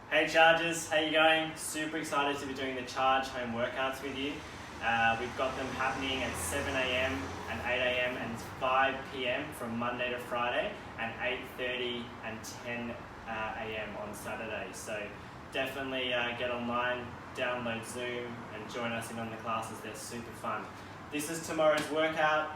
Hey Chargers, how you going? Super excited to be doing the Charge home workouts with you. We've got them happening at 7 a.m. and 8 a.m. and 5 p.m. from Monday to Friday, and 8:30 and 10 a.m. on Saturday. So definitely get online, download Zoom and join us in on the classes. They're super fun. This is tomorrow's workout.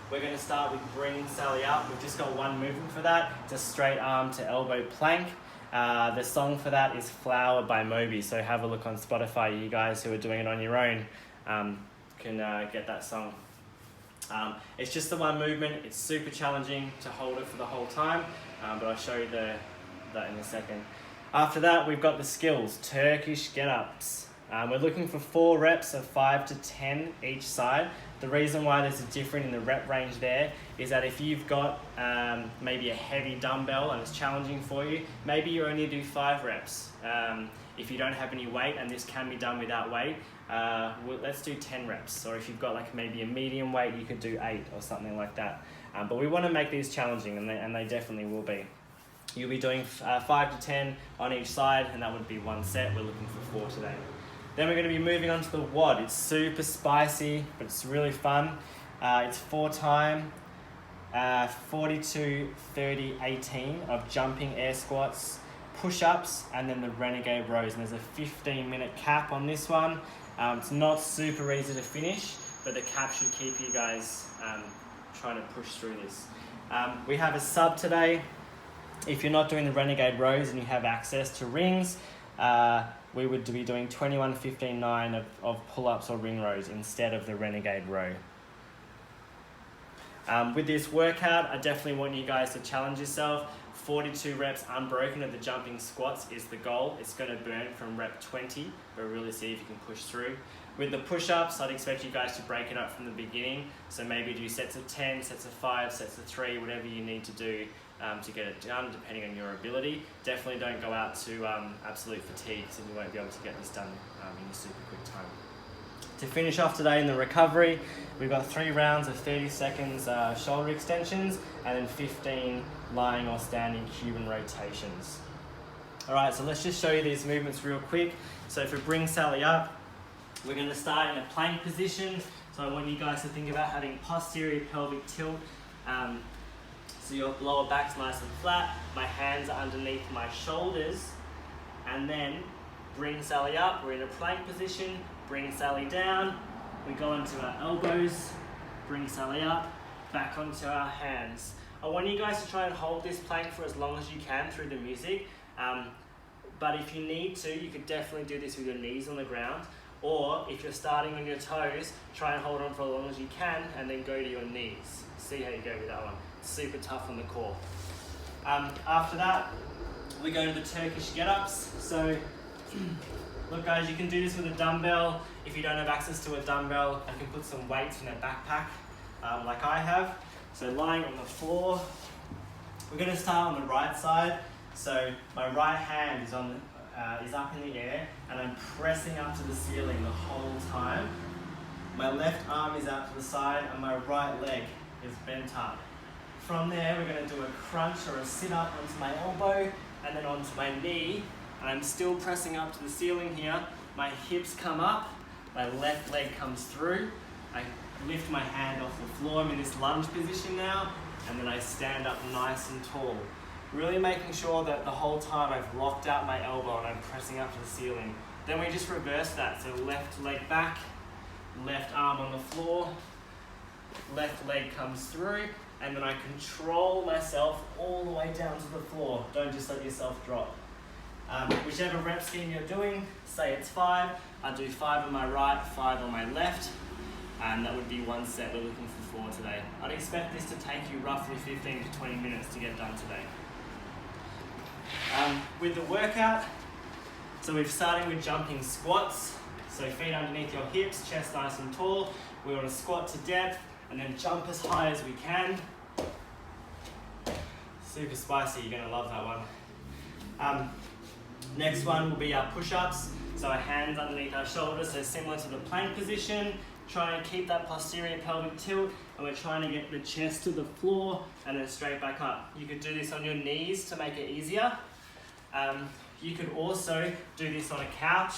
We're going to start with bringing Sally up. We've just got one movement for that. It's a straight arm to elbow plank. The song for that is Flower by Moby, so have a look on Spotify. You guys who are doing it on your own can get that song. It's just the one movement. It's super challenging to hold it for the whole time, but I'll show you that in a second. After that, we've got the skills, Turkish get-ups. We're looking for 4 reps of 5 to 10 each side. The reason why there's a difference in the rep range there is that if you've got maybe a heavy dumbbell and it's challenging for you, maybe you only do 5 reps. If you don't have any weight, and this can be done without weight, let's do 10 reps. Or if you've got like maybe a medium weight, you could do 8 or something like that. But we want to make these challenging, and they definitely will be. You'll be doing 5 to 10 on each side, and that would be 1 set. We're looking for 4 today. Then we're going to be moving on to the WOD. It's super spicy, but it's really fun. It's 4 time, 42, 30, 18 of jumping air squats, push-ups, and then the renegade rows. And there's a 15-minute cap on this one. It's not super easy to finish, but the cap should keep you guys trying to push through this. We have a sub today. If you're not doing the renegade rows and you have access to rings, we would be doing 21, 15, 9 of pull-ups or ring rows instead of the renegade row. With this workout, I definitely want you guys to challenge yourself. 42 reps unbroken of the jumping squats is the goal. It's going to burn from rep 20, but really see if you can push through. With the push-ups, I'd expect you guys to break it up from the beginning. So maybe do sets of 10, sets of 5, sets of 3, whatever you need to do to get it done, depending on your ability. Definitely don't go out to absolute fatigue, so you won't be able to get this done in a super quick time. To finish off today in the recovery, we've got 3 rounds of 30 seconds shoulder extensions, and then 15 lying or standing Cuban rotations. All right, so let's just show you these movements real quick. So if we bring Sally up, we're going to start in a plank position. So I want you guys to think about having posterior pelvic tilt. So your lower back's nice and flat. My hands are underneath my shoulders. And then bring Sally up. We're in a plank position. Bring Sally down. We go onto our elbows. Bring Sally up. Back onto our hands. I want you guys to try and hold this plank for as long as you can through the music. But if you need to, you could definitely do this with your knees on the ground. Or if you're starting on your toes, try and hold on for as long as you can and then go to your knees. See how you go with that one. Super tough on the core. After that, we go into the Turkish get-ups. So, look guys, you can do this with a dumbbell. If you don't have access to a dumbbell, you can put some weights in a backpack, like I have. So lying on the floor, we're going to start on the right side. So my right hand is is up in the air, and I'm pressing up to the ceiling the whole time. My left arm is out to the side, and my right leg is bent up. From there, we're going to do a crunch or a sit-up onto my elbow, and then onto my knee, and I'm still pressing up to the ceiling here. My hips come up, my left leg comes through, I lift my hand off the floor, I'm in this lunge position now, and then I stand up nice and tall. Really making sure that the whole time I've locked out my elbow and I'm pressing up to the ceiling. Then we just reverse that, so left leg back, left arm on the floor, left leg comes through, and then I control myself all the way down to the floor. Don't just let yourself drop. Whichever rep scheme you're doing, say it's 5, I do 5 on my right, 5 on my left, and that would be 1 set. We're looking for 4 today. I'd expect this to take you roughly 15 to 20 minutes to get done today. With the workout, so we're starting with jumping squats. So feet underneath your hips, chest nice and tall. We want to squat to depth and then jump as high as we can. Super spicy, you're going to love that one. Next one will be our push-ups. So our hands underneath our shoulders, so similar to the plank position. Try and keep that posterior pelvic tilt, and we're trying to get the chest to the floor and then straight back up. You could do this on your knees to make it easier. You could also do this on a couch,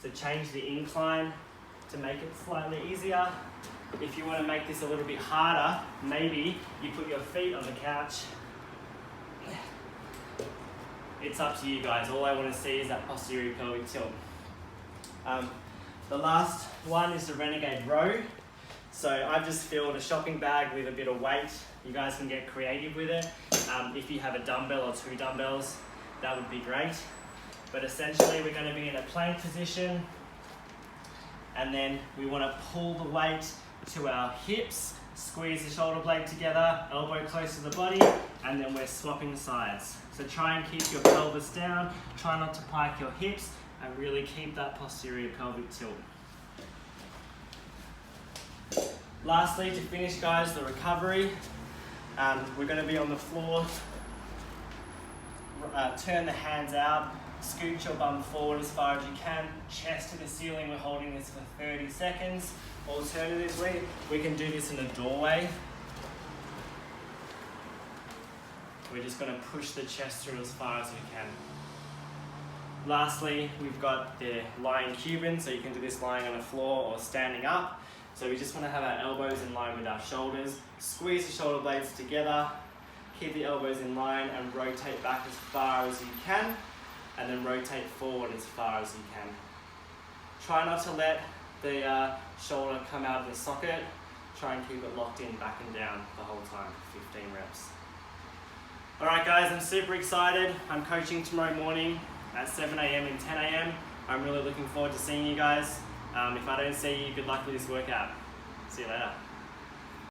to change the incline to make it slightly easier. If you want to make this a little bit harder, maybe you put your feet on the couch. It's up to you guys. All I want to see is that posterior pelvic tilt. The last one is the Renegade Row. So I've just filled a shopping bag with a bit of weight. You guys can get creative with it. If you have a dumbbell or 2 dumbbells, that would be great. But essentially we're going to be in a plank position, and then we want to pull the weight to our hips, squeeze the shoulder blade together, elbow close to the body, and then we're swapping sides. So try and keep your pelvis down, try not to pike your hips, and really keep that posterior pelvic tilt. Lastly, to finish guys, the recovery. We're going to be on the floor, turn the hands out, scoot your bum forward as far as you can, chest to the ceiling. We're holding this for 30 seconds. Alternatively, we can do this in a doorway. We're just going to push the chest through as far as we can. Lastly, we've got the lying Cuban, so you can do this lying on the floor or standing up. So we just want to have our elbows in line with our shoulders, squeeze the shoulder blades together, keep the elbows in line and rotate back as far as you can, and then rotate forward as far as you can. Try not to let the shoulder come out of the socket. Try and keep it locked in back and down the whole time for 15 reps. Alright guys, I'm super excited. I'm coaching tomorrow morning at 7 AM and 10 AM. I'm really looking forward to seeing you guys. If I don't see you, good luck with this workout. See you later.